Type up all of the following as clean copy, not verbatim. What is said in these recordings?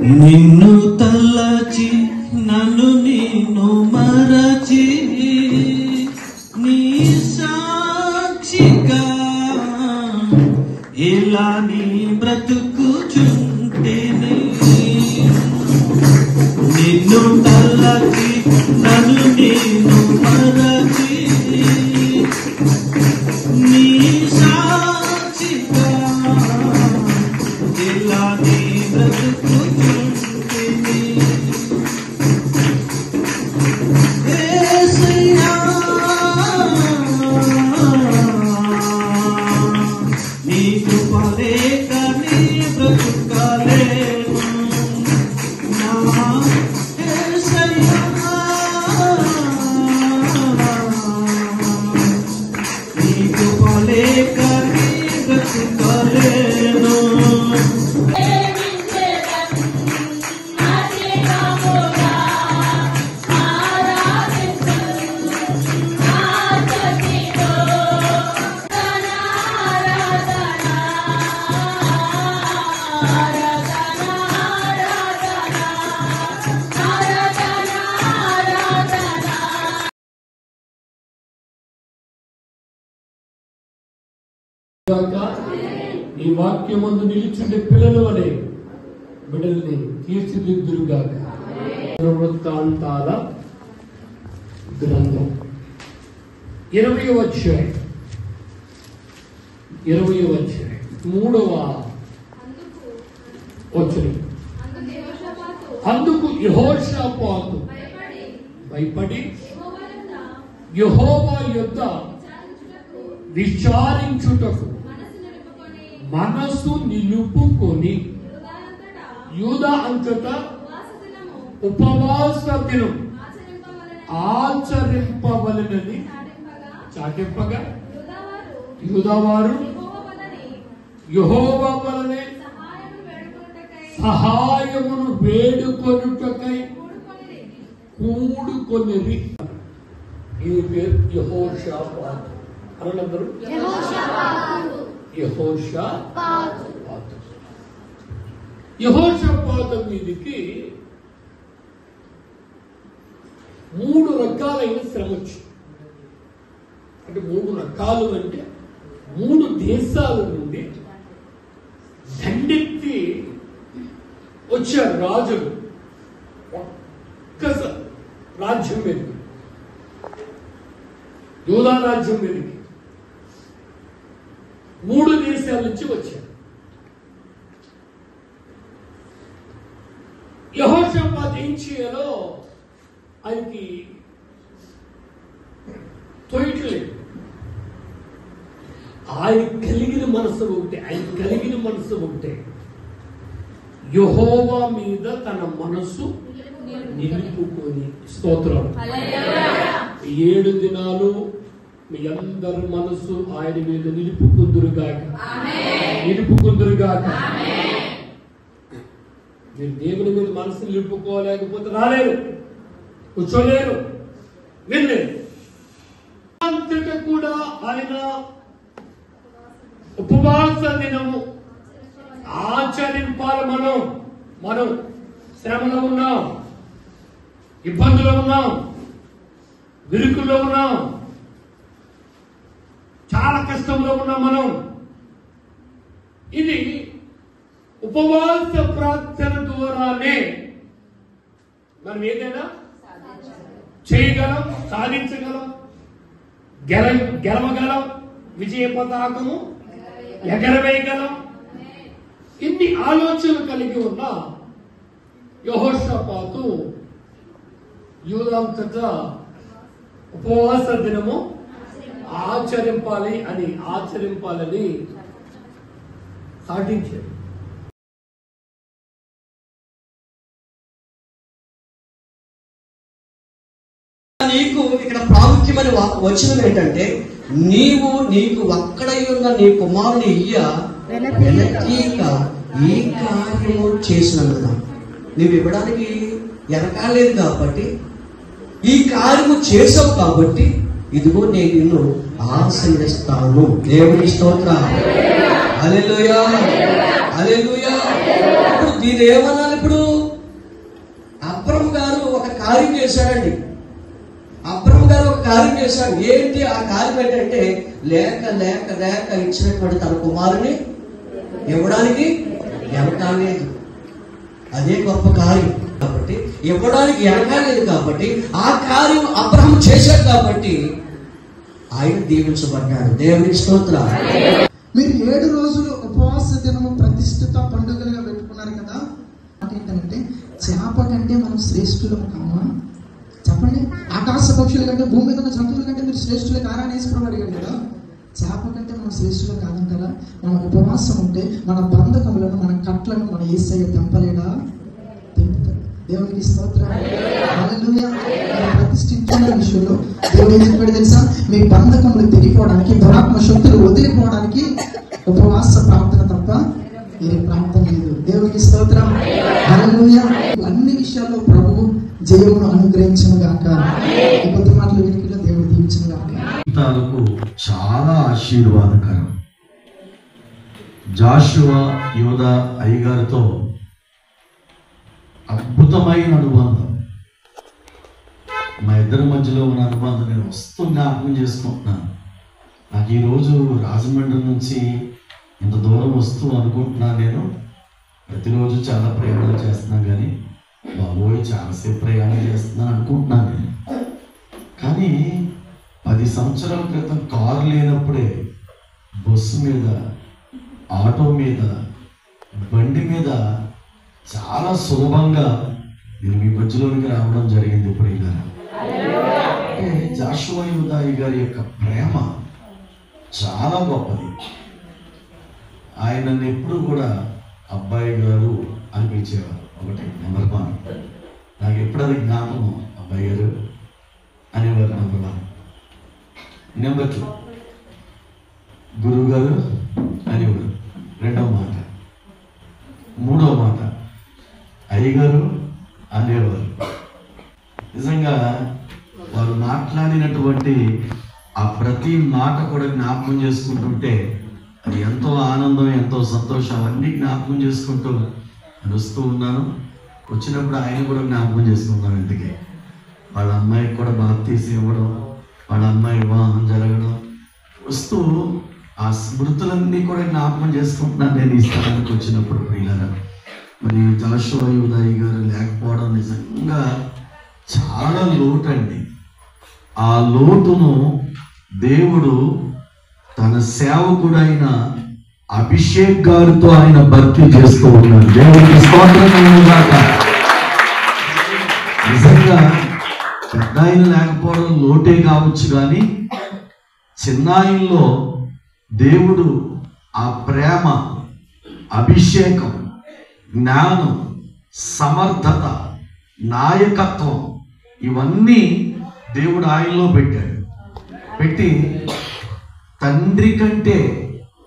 నిన్ను తలచి నన్ను నేను మరచి నీ సాక్షిగా ఇలా నీ బ్రతుకుచుంటేనే నిన్ను తలచి నన్ను నేను మరచి నీ సాక్షిగా ఇలా నీ బ్రతుకుచుంటేనే యేసయ్యా నీ కృప లేక నీ బ్రతుకలేను నా యేసయ్యా నీ కృప లేక నీ బ్రతుకలేను ఈ వాక్యమందు నిలిచుండే పిల్లలు అనే బిడ్డల్ని తీర్చిదిద్దురుగాక. వృత్తాంతాల గ్రంథం 20వ అధ్యాయం 3వ వచనం. అందుకు యెహోషాపాతు భయపడి యెహోవా యొద్ద విచారించుటకు మనసు నిలుపుకొని యూదా అంతటా ఉపవాస దినం ఆచరింపవలెనని చాటింపగా యూదావారు యెహోవా వలనే సహాయమును వేడుకొనుటకై కూడుకొనిరి. ఈ పేరు యెహోషాపాతు. అనందరూ యెహోషాపాతు మీదికి 3 రకాలైన శ్రమ వచ్చింది. అంటే 3 రకాలు అంటే 3 దేశాల నుండి దండెత్తి వచ్చారు రాజులు ఒక్కసారి రాజ్యం మీదకి, యూదా రాజ్యం మీదకి 3 దేశాల నుంచి వచ్చారు. యెహోషాపాతు ఏం చేయాలో ఆయనకి తోయట్లేదు. ఆయన కలిగిన మనసు ఉంటే యెహోవా మీద తన మనసు నిలుపుకొని, స్తోత్రం, 7 దినాలు మీ అందరి మనసు ఆయన మీద నిలుపుకుందురుగాక. మీరు దేవుని మీద మనసు నిలుపుకోలేకపోతే రాలేరు, కూర్చోలేరు, వెళ్ళలేరు. అంతటా కూడా ఆయన ఉపవాస దినము ఆచరింపాలి. మనం శ్రమలో ఉన్నాం, ఇబ్బందులో ఉన్నాం, విరుకులో ఉన్నాం, చాలా కష్టంలో ఉన్నాం మనం. ఇది ఉపవాస ప్రార్థన ద్వారానే మనం ఏదైనా చేయగలం, సాధించగలం, గెలవగలం, విజయ పతాకము ఎగరవేయగలం. ఇన్ని ఆలోచనలు కలిగి ఉన్న యెహోషాపాతు యూదాంతటా ఉపవాస దినము ఆచరింపాలని సాటించారు. నీకు ఇక్కడ ప్రాముఖ్యమైన వచనం ఏంటంటే, నీకు ఒక్కడై ఉన్న నీ కుమారుని వెనకీక ఈ కార్యము చేసినందున నీవు ఇవ్వడానికి వెనకాలేదు కాబట్టి, ఈ కార్యము చేసావు కాబట్టి ఇదిగో నేను నిన్ను ఆశీర్వదిస్తాను. దేవుని స్తోత్రం. హల్లెలూయా, హల్లెలూయా. ఇప్పుడు దీని ఏమనాలి? ఇప్పుడు కార్యం చేశాడండి. అబ్రహం గారు ఒక కార్యం చేశాడు. ఏంటి ఆ కార్యం ఏంటంటే లేక లేక లేక ఇచ్చినటువంటి తన కుమారుని ఇవ్వడానికి వెనకాలేదు. అదే గొప్ప కార్యం కాబట్టి, ఇవ్వడానికి వెనకాలేదు కాబట్టి, ఆ కార్యం అబ్రహం చేశాడు కాబట్టి ఆయన దీవించబడ్డాడు. దేవునికి స్తోత్రం. మీరు 7 రోజులు ఉపవాస దినము ప్రతిష్ఠిత పండుగలుగా పెట్టుకున్నారు కదా. ఏంటంటే చేప కంటే మనం శ్రేష్ఠులము కామా? చెప్పండి. ఆకాశ పక్షుల కంటే, భూమి మీద ఉన్న జంతువుల కంటే మీరు శ్రేష్ఠులు కారా అని వేసుకోవడం అడిగాడు కదా. చేప కంటే మనం శ్రేష్ఠులు కాదంటారా? మన ఉపవాసం ఉంటే మన బంధకములను, మన కట్లను మన యేసయ్య తెంపలేడా? తెంపుతాడు. దేవునికి స్తోత్రం. హల్లెలూయా. ప్రతిష్ఠించిన విషయంలో దేవుడు ఏం చెప్పాడు తెలుసా? మీ బంధకములు తెగిపోవడానికి, దురాత్మ శక్తులు వదిలిపోవడానికి ఉపవాస ప్రార్థన తప్ప ఏ ప్రార్థన లేదు. దేవునికి స్తోత్రం. హల్లెలూయా. అన్ని విషయాల్లో ప్రభువు జయమును అనుగ్రహించును గాక. ఈ కొద్ది మాటలు వినికిలో దేవుడు దీవించును గాక. జీవితాలకు చాలా ఆశీర్వాదకరం. జాషువా యోధా అయ్యగారితో అద్భుతమైన అనుబంధం. మా ఇద్దరి మధ్యలో ఉన్న అనుబంధం నేను జ్ఞాపకం చేసుకుంటున్నాను. నాకు ఈరోజు రాజమండ్రి నుంచి ఇంత దూరం వస్తూ అనుకుంటున్నాను. నేను ప్రతిరోజు చాలా ప్రయాణాలు చేస్తున్నాను, కానీ బాబోయ్ చాలాసేపు ప్రయాణం చేస్తున్నాను అనుకుంటున్నాను నేను. కానీ 10 సంవత్సరాల క్రితం కారు లేనప్పుడే బస్సు మీద, ఆటో మీద, బండి మీద చాలా సులభంగా నేను మీ మధ్యలోనికి రావడం జరిగింది. ఇప్పుడు ఇలా జాషువా యోధా గారి యొక్క ప్రేమ చాలా గొప్పది. ఆయనను ఎప్పుడు కూడా అబ్బాయి గారు అని పిలిచేవారు. ఒకటి నెంబర్ 1. నాకు ఎప్పుడు అది జ్ఞాపకం, అబ్బాయి గారు అనేవారు నెంబర్ 1. నెంబర్ 2 గురువు గారు అనేవారు, రెండవ మాట. మూడవ మాట అయ్యగారు అనేవారు. నిజంగా వారు మాట్లాడినటువంటి ఆ ప్రతి మాట కూడా జ్ఞాపకం చేసుకుంటుంటే అది ఎంతో ఆనందం, ఎంతో సంతోషం, అవన్నీ జ్ఞాపకం చేసుకుంటూ వస్తూ ఉన్నాను. వచ్చినప్పుడు ఆయన కూడా జ్ఞాపకం చేసుకున్నాను. ఇంటికి వాళ్ళ అమ్మాయికి కూడా బాప్తీసం ఇవ్వడం, వాళ్ళ అమ్మాయి వివాహం జరగడం, వస్తూ ఆ స్మృతులన్నీ కూడా జ్ఞాపకం చేసుకుంటున్నాను నేను ఈ స్థలానికి వచ్చినప్పుడు. ప్రియులారా, మరి జాషువా యోధా గారు లేకపోవడం నిజంగా చాలా లోటండి. ఆ లోటును దేవుడు తన సేవకుడైన అభిషేక్ గారితో ఆయన భర్తీ చేస్తూ ఉన్నారు. దేవుడికి స్తోత్రం కలుగుగాక. నిజంగా పెద్ద ఆయన లేకపోవడం లోటే కావచ్చు, కానీ చిన్న ఆయనలో దేవుడు ఆ ప్రేమ, అభిషేకం, జ్ఞానం, సమర్థత, నాయకత్వం ఇవన్నీ దేవుడు ఆయనలో పెట్టాడు. పెట్టి తండ్రి కంటే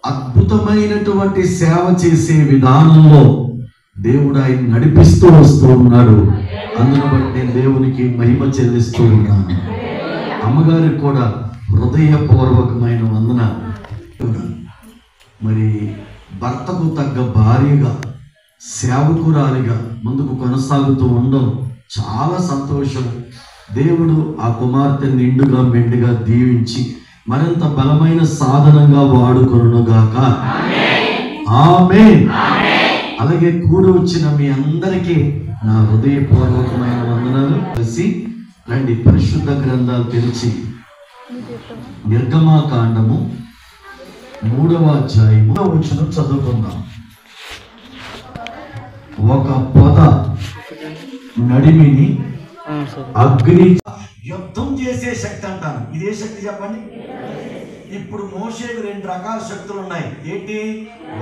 అద్భుతమైనటువంటి సేవ చేసే విధానంలో దేవుడు ఆయన నడిపిస్తూ వస్తూ ఉన్నాడు. అందును బట్టి నేను దేవునికి మహిమ చెల్లిస్తూ ఉన్నాను. అమ్మగారికి కూడా హృదయపూర్వకమైన వందనాలు. మరి భర్తకు తగ్గ భార్యగా, సేవకురాలిగా ముందుకు కొనసాగుతూ ఉండడం చాలా సంతోషం. దేవుడు ఆ కుమార్తె నిండుగా మెండుగా దీవించి మరింత బలమైన సాధనంగా వాడుకొనుగాక. ఆమేన్. అలాగే కూడి వచ్చిన మీ అందరికీ నా హృదయపూర్వకమైన వందనాలు. కలిసి రండి, పరిశుద్ధ గ్రంథాలు తెరిచి నిర్గమాకాండము 3వ అధ్యాయము వచనం చదువుకుందాం. ఒక పొద నడిమిని అగ్ని, యుద్ధం చేసే శక్తి అంటాను. ఇదే శక్తి చెప్పండి. ఇప్పుడు మోషేకు 2 రకాల శక్తులు ఉన్నాయి. ఏంటి?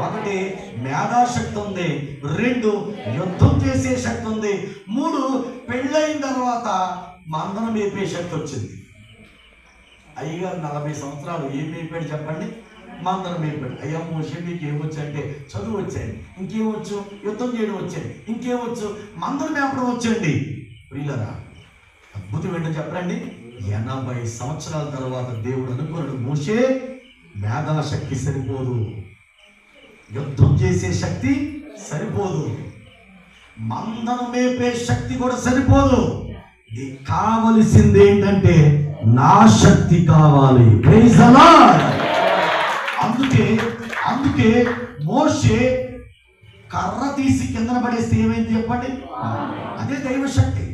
1 మేధాశక్తి ఉంది, 2 యుద్ధం చేసే శక్తి ఉంది, 3 పెళ్ళైన తర్వాత మందనం మేపే శక్తి వచ్చింది. అయ్యగారు 40 సంవత్సరాలు ఏం మేపాడు చెప్పండి? మందరం మేపాడు. అయ్యా మోషే మీకు ఏమొచ్చు అంటే చదువు వచ్చాయి, ఇంకేమొచ్చు, యుద్ధం చేయడం వచ్చాయి, ఇంకేమొచ్చు, మందరం మేపడం వచ్చండి. ప్రియులారా, అద్భుతం ఏంటో చెప్పండి. 80 సంవత్సరాల తర్వాత దేవుడు అనుకున్నాడు, మోషే మేధాశక్తి సరిపోదు, యుద్ధం చేసే శక్తి సరిపోదు, మందరం మేపే శక్తి కూడా సరిపోదు, నీకు కావలసింది ఏంటంటే నా శక్తి కావాలి. Praise the Lord. అందుకే మోషే కర్ర తీసి కిందన పడేస్తే ఏమైంది చెప్పండి? అదే దైవశక్తి.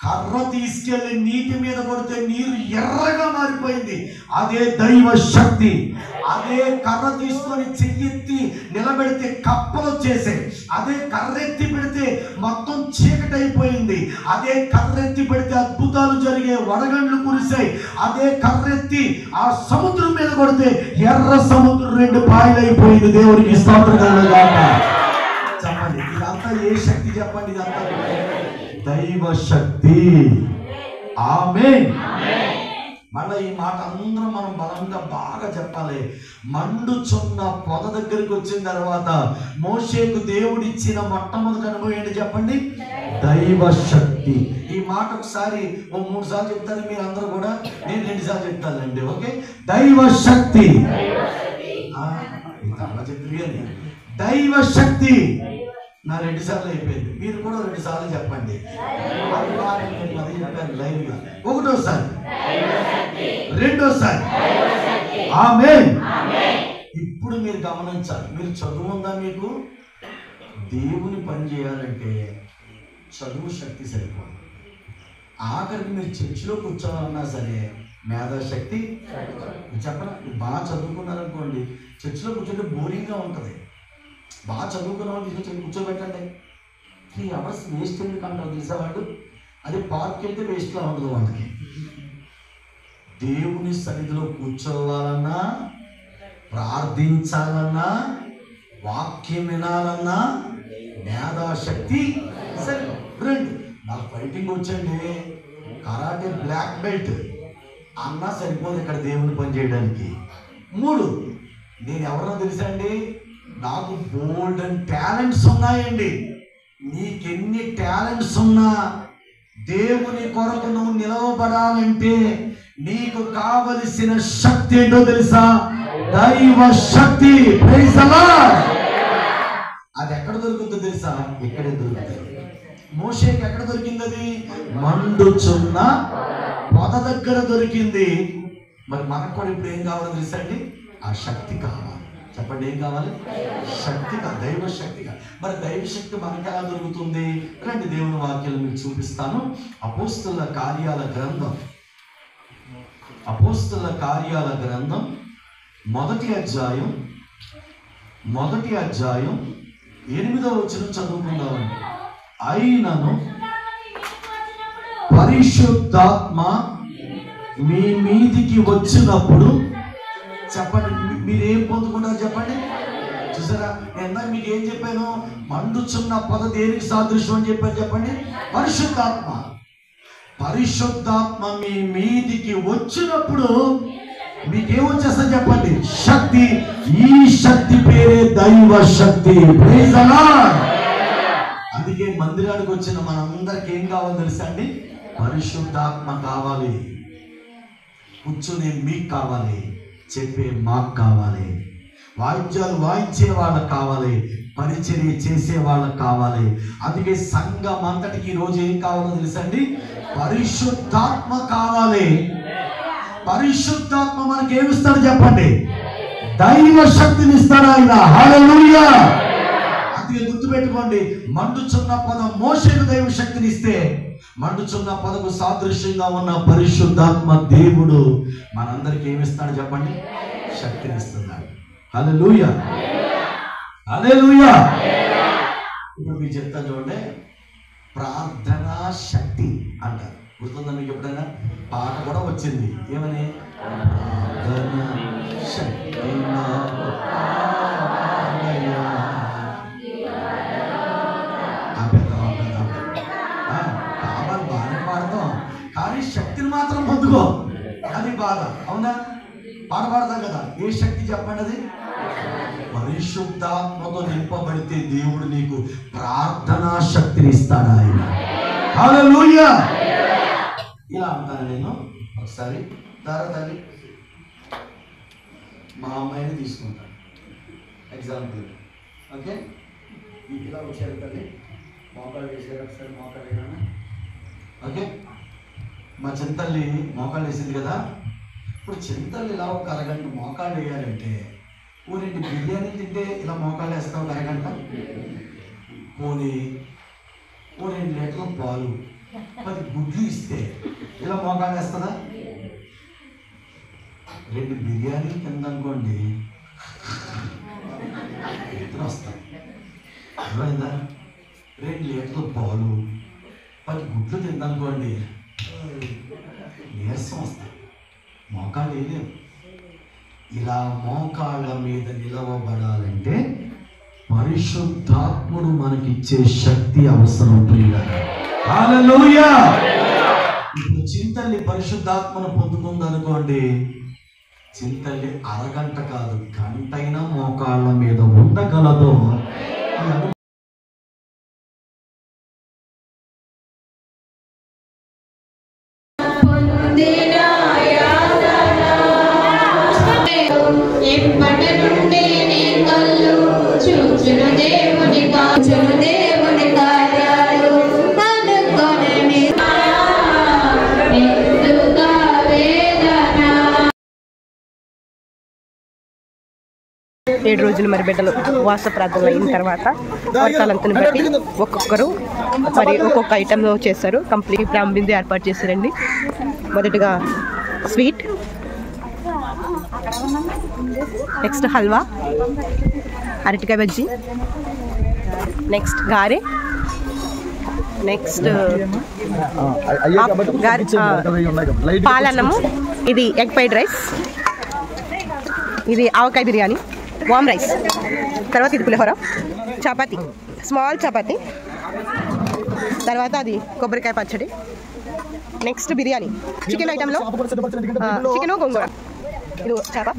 కర్ర తీసుకెళ్లి నీటి మీద కొడితే నీరు ఎర్రగా మారిపోయింది. అదే దైవ శక్తి. అదే కర్ర తీసుకొని చెయ్యెత్తి నిలబెడితే కప్పలు వచ్చేసాయి. అదే కర్రెత్తి పెడితే మొత్తం చీకటి అయిపోయింది. అదే కర్రెత్తి పెడితే అద్భుతాలు జరిగే, వడగండ్లు కురిసాయి. అదే కర్రెత్తి ఆ సముద్రం మీద కొడితే ఎర్ర సముద్రం 2 పాయలైపోయింది. దేవునికి స్తోత్రం కలుగుగాక. చెప్పండి, ఇదంతా ఏ శక్తి చెప్పండి? ఇదంతా దైవ శక్తి. ఆమేన్. మళ్ళీ ఈ మాట అందరం మనం బలంగా బాగా చెప్పాలి. మండుచున్న పొద దగ్గరికి వచ్చిన తర్వాత మోషేకు దేవుడిచ్చిన మొట్టమొదటి అనుభవం ఏంటి చెప్పండి? దైవ శక్తి. ఈ మాట ఒకసారి 3 సార్లు చెప్తారు మీరు అందరూ కూడా. నేను 2 సార్లు చెప్తానండి. ఓకే? దైవ శక్తి. చెప్తుంది దైవ శక్తి. నా 2 సార్లు అయిపోయింది. మీరు కూడా 2 సార్లు చెప్పండి. లైవ్గా. ఒకటోసారి, రెండోసారి. ఆమేన్. ఇప్పుడు మీరు గమనించాలి. మీరు చదువు ఉందా? మీకు దేవుని పని చేయాలంటే చదువు శక్తి సరిపోదు. ఆఖరికి మీరు చర్చిలో కూర్చోవాలన్నా సరే మేధాశక్తి చెప్పరా? బాగా చదువుకున్నారనుకోండి, చర్చిలో కూర్చుంటే బోరింగ్గా ఉంటుంది. బాగా చదువుకున్న వాళ్ళు తీసుకొచ్చి కూర్చోబెట్టండి. 3 hours వేస్ట్ ఎందుకు అంటారు తెలుసా వాళ్ళు? అదే పార్క్ వెళ్తే వేస్ట్లా ఉండదు వాళ్ళకి. దేవుని సన్నిధిలో కూర్చోవాలన్నా, ప్రార్థించాలన్నా, వాక్యం వినాలన్నా మేధాశక్తి సరే. 2 నాకు ఫైటింగ్ వచ్చండి, కరాటే బ్లాక్ బెల్ట్ అన్నా సరిపోదు ఇక్కడ దేవుని పని చేయడానికి. 3 నేను ఎవరో తెలుసా అండి? నాకు బోల్డ్ అండ్ టాలెంట్స్ ఉన్నాయండి. నీకెన్ని టాలెంట్స్ ఉన్నా దేవుని కొరకు నువ్వు నిలవబడాలంటే నీకు కావలసిన శక్తి ఏంటో తెలుసా? దైవ శక్తి. Praise the lord. అది ఎక్కడ దొరుకుతుందో తెలుసా? ఇక్కడే దొరుకుతుంది. మోషేకి ఎక్కడ దొరికింది? అది మండుచున్న పొద దగ్గర దొరికింది. మరి మనకు కూడా ఇప్పుడు ఏం కావాలో తెలుసా అండి? ఆ శక్తి కావాలి. చెప్పండి, ఏం కావాలి? శక్తి. దైవ శక్తిగా. మరి దైవ శక్తి మనకి ఎలా దొరుకుతుంది? రండి దేవుని వాక్యాలు మీకు చూపిస్తాను. అపోస్తలుల కార్యాల గ్రంథం, అపోస్తలుల కార్యాల గ్రంథం 1వ అధ్యాయం 8వ వచనం చదువుకుందామండి. అయినను పరిశుద్ధాత్మ మీ మీదికి వచ్చినప్పుడు చెప్పండి, మీరేం పొందుకున్నారు చెప్పండి? చూసారా, నేను మీకు ఏం చెప్పాను? మండుచున్న పొద దేనికి సాదృశ్యం అని చెప్పాను చెప్పండి? పరిశుద్ధాత్మ. పరిశుద్ధాత్మ మీ మీదికి వచ్చినప్పుడు మీకేమొచ్చేస్తా చెప్పండి? శక్తి. ఈ శక్తి పేరే దైవ శక్తి. Praise the Lord. అందుకే మందిరానికి వచ్చిన మనందరికి ఏం కావాలో తెలుసా అండి? పరిశుద్ధాత్మ కావాలి. కూర్చునే మీకు కావాలి, చెప్పే మాకు కావాలి, వాయిద్యాలు వాయించే వాళ్ళకి కావాలి, పరిచర్య చేసే వాళ్ళకి కావాలి. అందుకే సంఘం అంతటికి ఈరోజు ఏం కావాలో తెలుసండి? పరిశుద్ధాత్మ కావాలి. పరిశుద్ధాత్మ మనకి ఏమిస్తాడు చెప్పండి? దైవ శక్తిని ఇస్తాడు ఆయన. హల్లెలూయా. అందుకే గుర్తుపెట్టుకోండి, మండుచున్న పొద మోషేకు దైవ శక్తిని ఇస్తే మండుచున్న పొదకు సాదృశ్యంగా ఉన్న పరిశుద్ధాత్మ దేవుడు మనందరికి ఏమిస్తాడు చెప్పండి? శక్తిని ఇస్తున్నాడు. హల్లెలూయా, హల్లెలూయా. ఇప్పుడు మీకు చెప్తాను చూడండి, ప్రార్థనా శక్తి అంటారు. గుర్తుందా మీకు? ఎప్పుడైనా పాట కూడా వచ్చింది, ఏమని? ప్రార్థనా శక్తి కావాలి, బాగానే పాడతాం, కానీ శక్తిని మాత్రం పొందుకో. అది బాధ. అవునా? పాట పాడతాం కదా. ఏ శక్తి చెప్పండి? అది పరిశుద్ధాత్మతో నింపబడితే దేవుడు నీకు ప్రార్థనా శక్తిని ఇస్తాడు ఆయన. హల్లెలూయా. ఇలా అంటాను నేను. ఒకసారి తల్లి మా అమ్మాయిని తీసుకుంటాను ఎగ్జాంపుల్. ఓకే, ఇలా వచ్చారు తల్లి, మోకాలు వేసారు. ఒకసారి మోకాలు వేయనా? ఓకే, మా చింతల్లి మోకాళ్ళు వేసింది కదా, ఇప్పుడు చింతల్లి ఇలా ఒక అరగంట మోకాళ్ళు వేయాలంటే ఓ 2 బిర్యానీ తింటే ఇలా మోకాళ్ళు వేస్తావు ఒక అరగంట. పోనీ ఓ 2 లీటర్ల పాలు 10 గుడ్లు ఇస్తే ఇలా మోకాళ్ళు వేస్తుందా? 2 బిర్యానీలు తిందనుకోండి నిద్ర వస్తాయి. అర్థమైందా? 2 లీటర్ల పాలు 10 గుడ్లు తిందనుకోండి నీరసం వస్తాయి, మోకాళ్ళు వేయలేము. ఇలా మోకాళ్ళ మీద నిలవబడాలంటే పరిశుద్ధాత్ముడు మనకిచ్చే శక్తి అవసరం. హల్లెలూయా. ఇప్పుడు చింతల్లి పరిశుద్ధాత్మను పొందుకుందనుకోండి, చింతల్లి అరగంట కాదు గంటైనా మోకాళ్ళ మీద ఉండగలదు. దేవుని కార్యాలు కనుగొనని 7 రోజులు మరి బిడ్డలు ఉపవాస ప్రార్థనలు అయిన తర్వాత వర్తాలంతని బట్టి ఒక్కొక్కరు మరి ఒక్కొక్క ఐటమ్ చేస్తారు. కంప్లీట్ ప్లాన్ బిందు ఏర్పాటు చేశారండి. మొదటగా స్వీట్, నెక్స్ట్ హల్వా, అరటికాయ బజ్జీ, నెక్స్ట్ గారె, నెక్స్ట్ పాలన్నము, ఇది ఎగ్ ఫ్రైడ్ రైస్, ఇది ఆవకాయ బిర్యానీ, వామ్ రైస్, తర్వాత ఇది పులిహోర, చపాతి, స్మాల్ చపాతి, తర్వాత అది కొబ్బరికాయ పచ్చడి, నెక్స్ట్ బిర్యానీ, చికెన్ ఐటెంలో చికెన్ గోంగూర, ఇది చేప,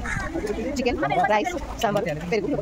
చికెన్, రైస్, సాంబార్, పెరుగు.